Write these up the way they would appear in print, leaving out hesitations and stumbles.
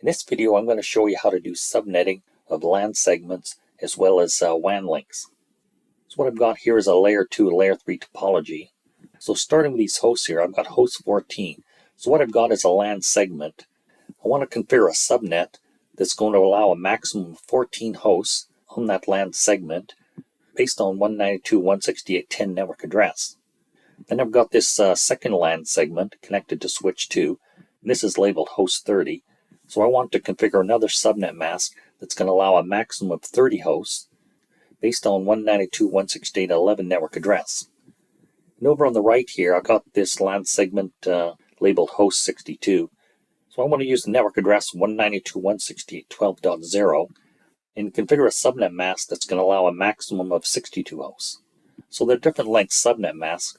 In this video, I'm going to show you how to do subnetting of LAN segments as well as WAN links. So what I've got here is a layer 2, layer 3 topology. So starting with these hosts here, I've got host 14. So what I've got is a LAN segment. I want to configure a subnet that's going to allow a maximum of 14 hosts on that LAN segment based on 192.168.10 network address. Then I've got this second LAN segment connected to switch 2. And this is labeled host 30. So I want to configure another subnet mask that's going to allow a maximum of 30 hosts based on 192.168.11 network address. And over on the right here, I've got this LAN segment labeled host 62. So I want to use the network address 192.168.12.0 and configure a subnet mask that's going to allow a maximum of 62 hosts. So they're different length subnet masks,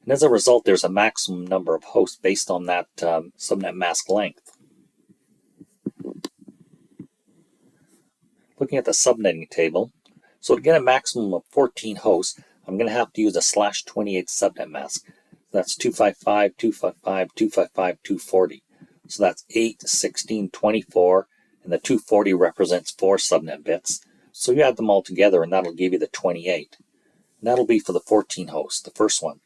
and as a result, there's a maximum number of hosts based on that subnet mask length. Looking at the subnetting table, so to get a maximum of 14 hosts, I'm going to have to use a /28 subnet mask. That's 255, 255, 255, 240. So that's 8, 16, 24, and the 240 represents 4 subnet bits. So you add them all together and that'll give you the 28. And that'll be for the 14 hosts, the first one.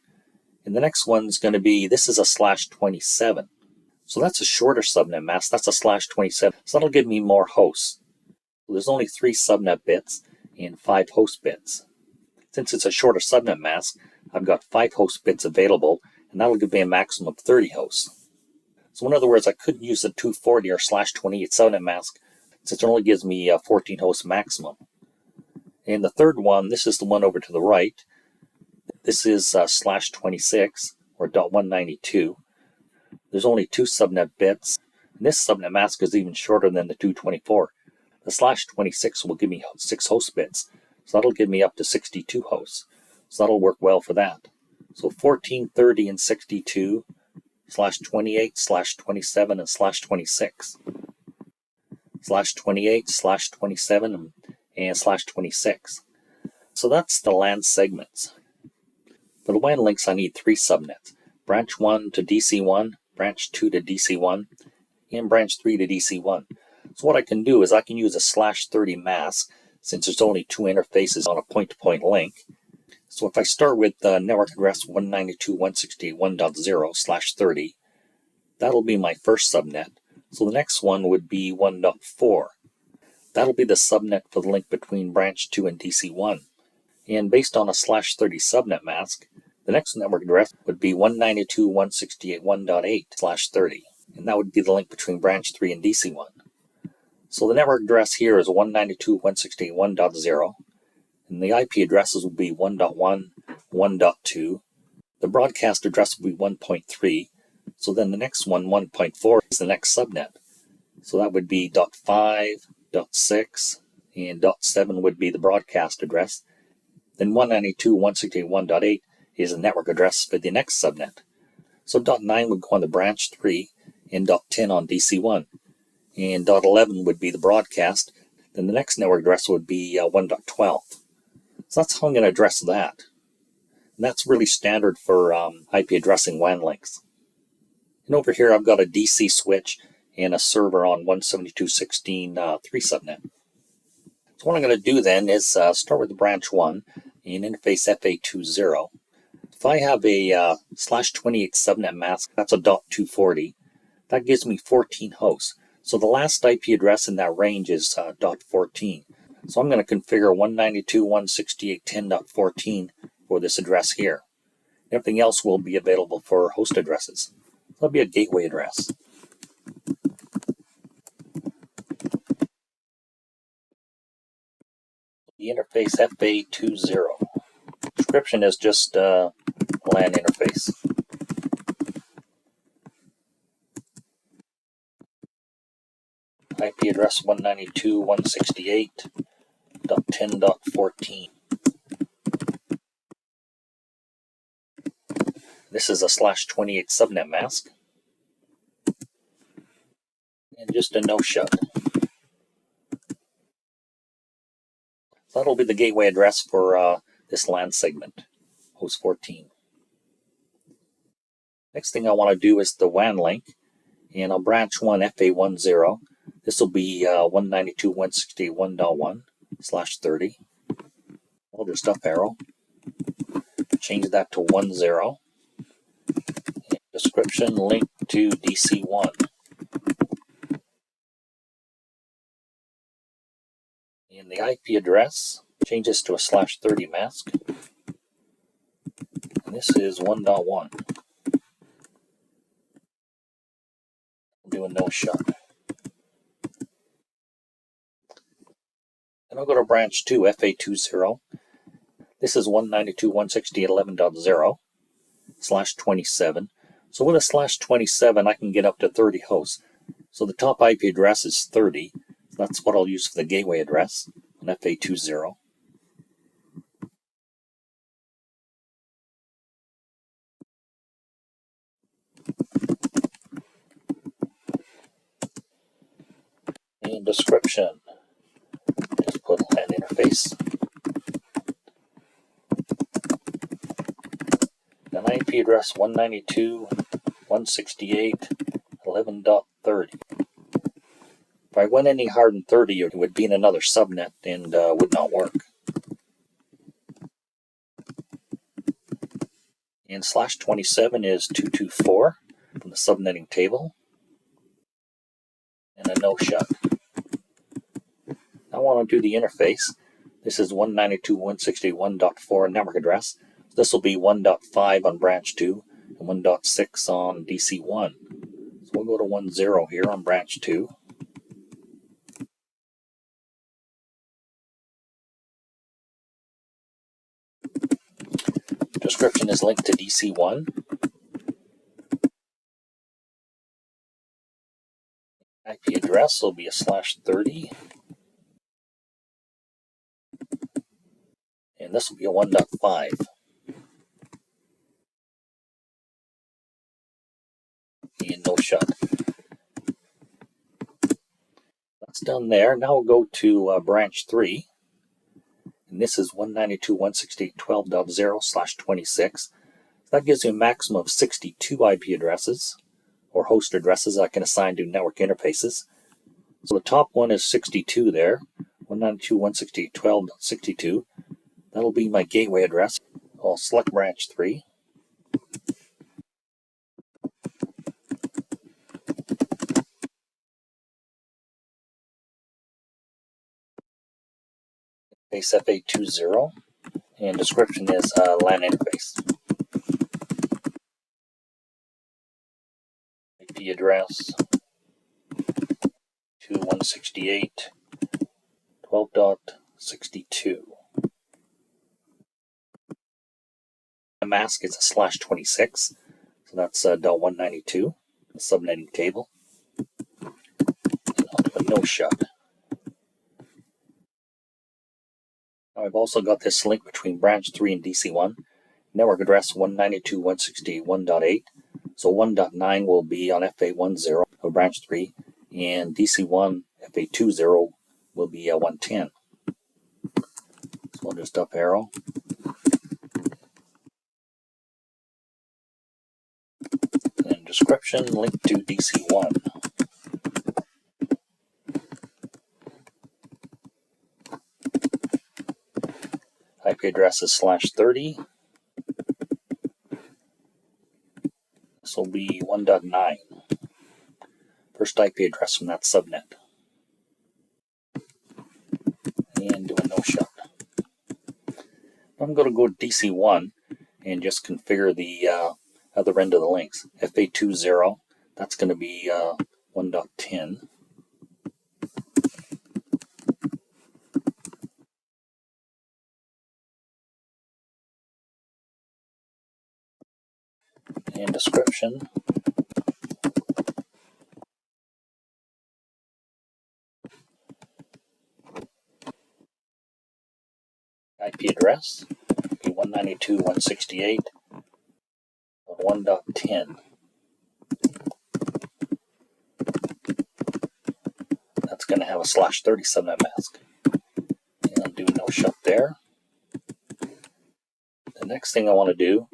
And the next one's going to be, this is a /27. So that's a shorter subnet mask, that's a /27. So that'll give me more hosts. So there's only 3 subnet bits and 5 host bits. Since it's a shorter subnet mask, I've got 5 host bits available, and that'll give me a maximum of 30 hosts. So in other words, I couldn't use the 240 or /28 subnet mask since it only gives me a 14 host maximum. And the third one, this is the one over to the right. This is /26 or .192. There's only 2 subnet bits. And this subnet mask is even shorter than the 224. The /26 will give me 6 host bits. So that'll give me up to 62 hosts. So that'll work well for that. So 14, 30, and 62, /28, /27, and /26. /28, /27, and /26. So that's the LAN segments. For the WAN links, I need 3 subnets. Branch 1 to DC1, branch 2 to DC1, and branch 3 to DC1. So what I can do is I can use a /30 mask since there's only 2 interfaces on a point-to-point link. So if I start with the network address 192.168.1.0/30, that'll be my first subnet. So the next one would be 1.4. That'll be the subnet for the link between branch 2 and DC1. And based on a /30 subnet mask, the next network address would be 192.168.1.8/30. And that would be the link between branch 3 and DC1. So the network address here is 192.168.1.0. And the IP addresses will be 1.1, 1.2. The broadcast address will be 1.3. So then the next one, 1.4, is the next subnet. So that would be .5, .6, and .7 would be the broadcast address. Then 192.168.1.8 is the network address for the next subnet. So .9 would go on the branch 3 and .10 on DC1. And .11 would be the broadcast. Then the next network address would be 1.12. So that's how I'm going to address that. And that's really standard for IP addressing WAN links. And over here I've got a DC switch and a server on 172.16.3 subnet. So what I'm going to do then is start with the branch 1 and interface FA20. If I have a /28 subnet mask, that's a .240. That gives me 14 hosts. So the last IP address in that range is .14. So I'm going to configure 192.168.10.14 for this address here. Everything else will be available for host addresses. That'll be a gateway address. The interface FA20. Description is just a LAN interface. IP address 192.168.10.14. This is a /28 subnet mask. And just a no-shut. That'll be the gateway address for this LAN segment, host 14. Next thing I want to do is the WAN link, and I'll branch one FA10. This will be 192.168.1.1/30. I'll just up arrow, change that to 10. Description, link to DC1. In the IP address, change this to a /30 mask. And this is 1.1. I'll do a no shut. And I'll go to branch 2, FA20. This is 192.168.11.0/27. So with a /27, I can get up to 30 hosts. So the top IP address is 30. That's what I'll use for the gateway address on FA20. And description, just put LAN interface. An IP address 192.168.11.30. If I went any higher than 30, it would be in another subnet and would not work. And /27 is 224 from the subnetting table. And a no shut. I want to do the interface. This is 192.168.1.4 network address. This will be 1.5 on branch 2 and 1.6 on DC1. So we'll go to 10 here on branch 2. Description is linked to DC1. IP address will be a /30. And this will be a 1.5. And no shut. That's done there. Now we'll go to branch 3. And this is 192.168.12.0/26. That gives me a maximum of 62 IP addresses, or host addresses I can assign to network interfaces. So the top one is 62 there, 192.168.12.62. That'll be my gateway address. I'll select branch 3. Base FA20, and description is LAN interface. IP address 2.168.12.62. The mask is a /26, so that's .192, the subnetting table. And I'll do a no shut. Now I've also got this link between branch 3 and DC1. Network address 192.168.1.8. So 1.9 will be on FA10 of branch 3, and DC1 FA20 will be 110. So I'll just up arrow. And description, link to DC1. IP address is /30. This will be 1.9. First IP address from that subnet. And do a no shut. I'm going to go to DC1 and just configure the other end of the links. FA20, that's going to be 1.10. And description. IP address, 192.168.1.10. That's going to have a /30 subnet mask. And I'll do no shut there. The next thing I want to do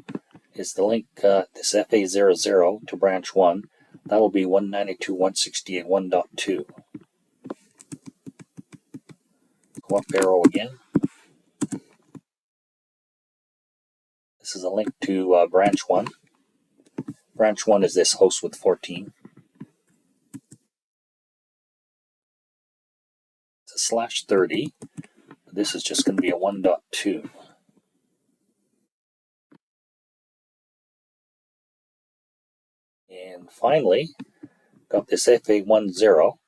is the link this FA00 to branch 1. That'll be 192.168.1.2. Go up arrow again. This is a link to branch 1. Branch 1 is this host with 14. It's a /30. This is just going to be a 1.2. And finally, got this FA10.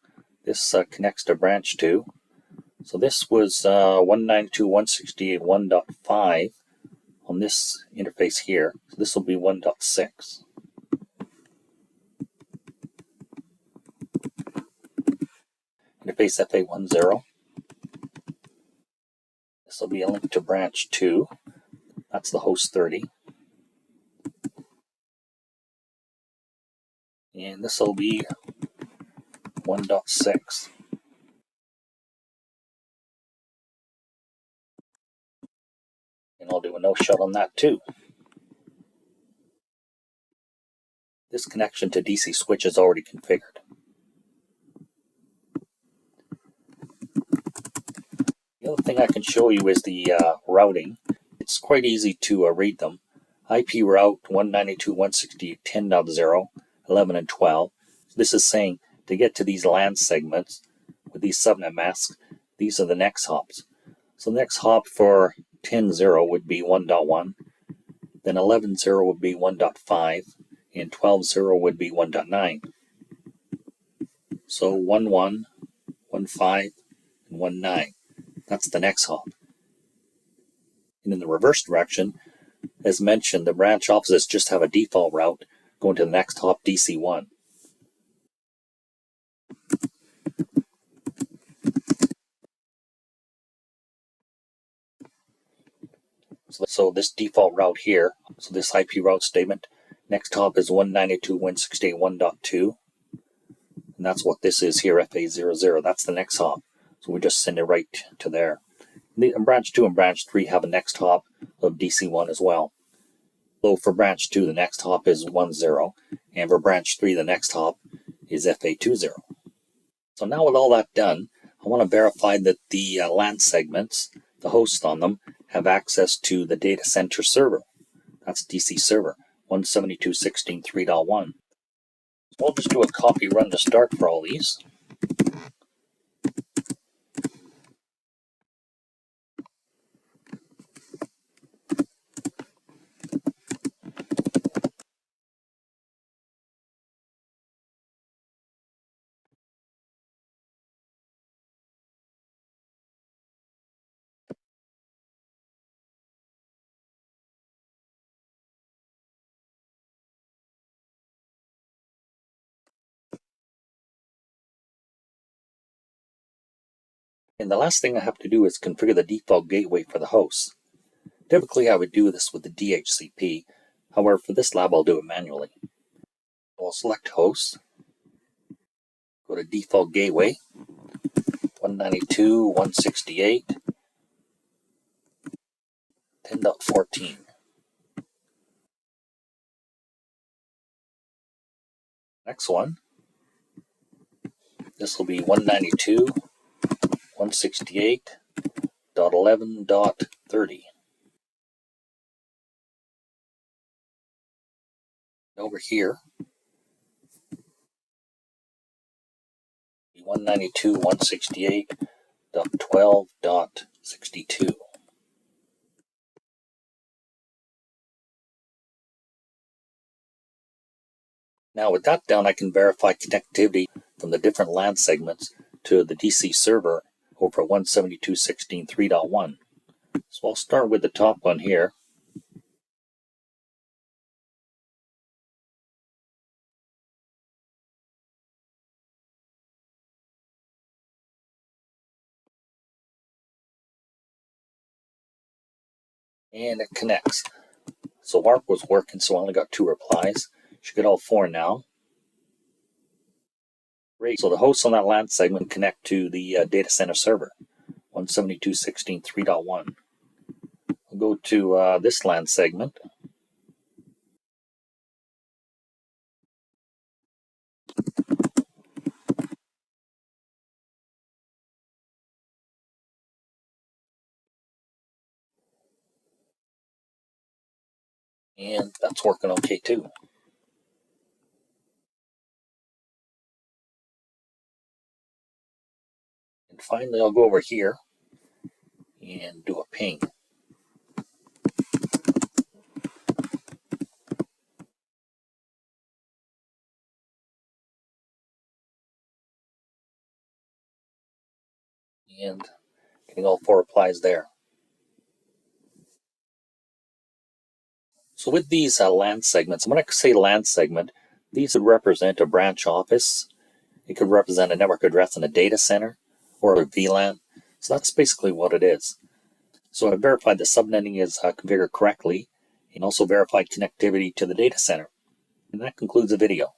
This connects to branch 2. So this was 192.168.1.5 on this interface here. So this will be 1.6. Interface FA10. This will be a link to branch 2. That's the host 30. And this will be 1.6. And I'll do a no-shut on that too. This connection to DC switch is already configured. The other thing I can show you is the routing. It's quite easy to read them. IP route 192.168.10.0, 11 and 12. This is saying to get to these LAN segments with these subnet masks, these are the next hops. So the next hop for 10.0 would be 1.1, then 11.0 would be 1.5, and 12.0 would be 1.9. So 1.1, 1.5, and 1.9. That's the next hop. And in the reverse direction, as mentioned, the branch offices just have a default route going to the next hop DC1. So this default route here, so this IP route statement, next hop is 192.168.1.2, and that's what this is here, FA00. That's the next hop. So we just send it right to there. And branch 2 and branch 3 have a next hop of DC1 as well. So for branch 2, the next hop is 1.0, and for branch 3, the next hop is FA20. So now with all that done, I want to verify that the LAN segments, the hosts on them, have access to the data center server. That's DC server, 172.16.3.1. So I'll just do a copy run to start for all these. And the last thing I have to do is configure the default gateway for the hosts. Typically I would do this with the DHCP. However, for this lab I'll do it manually. I'll select hosts, go to default gateway, 192.168.10.14. Next one, this will be 192.168.11.30. Over here, 192.168.12.62. Now with that down, I can verify connectivity from the different LAN segments to the DC server over 172.16.3.1. So I'll start with the top one here. And it connects. So ARP was working, so I only got 2 replies. Should get all 4 now. Great. So the hosts on that LAN segment connect to the data center server, 172.16.3.1. We'll go to this LAN segment. And that's working okay too. And finally, I'll go over here and do a ping. And getting all 4 replies there. So with these LAN segments, when I say LAN segment, these would represent a branch office. It could represent a network address in a data center or a VLAN. So that's basically what it is. So I verified the subnetting is configured correctly and also verified connectivity to the data center. And that concludes the video.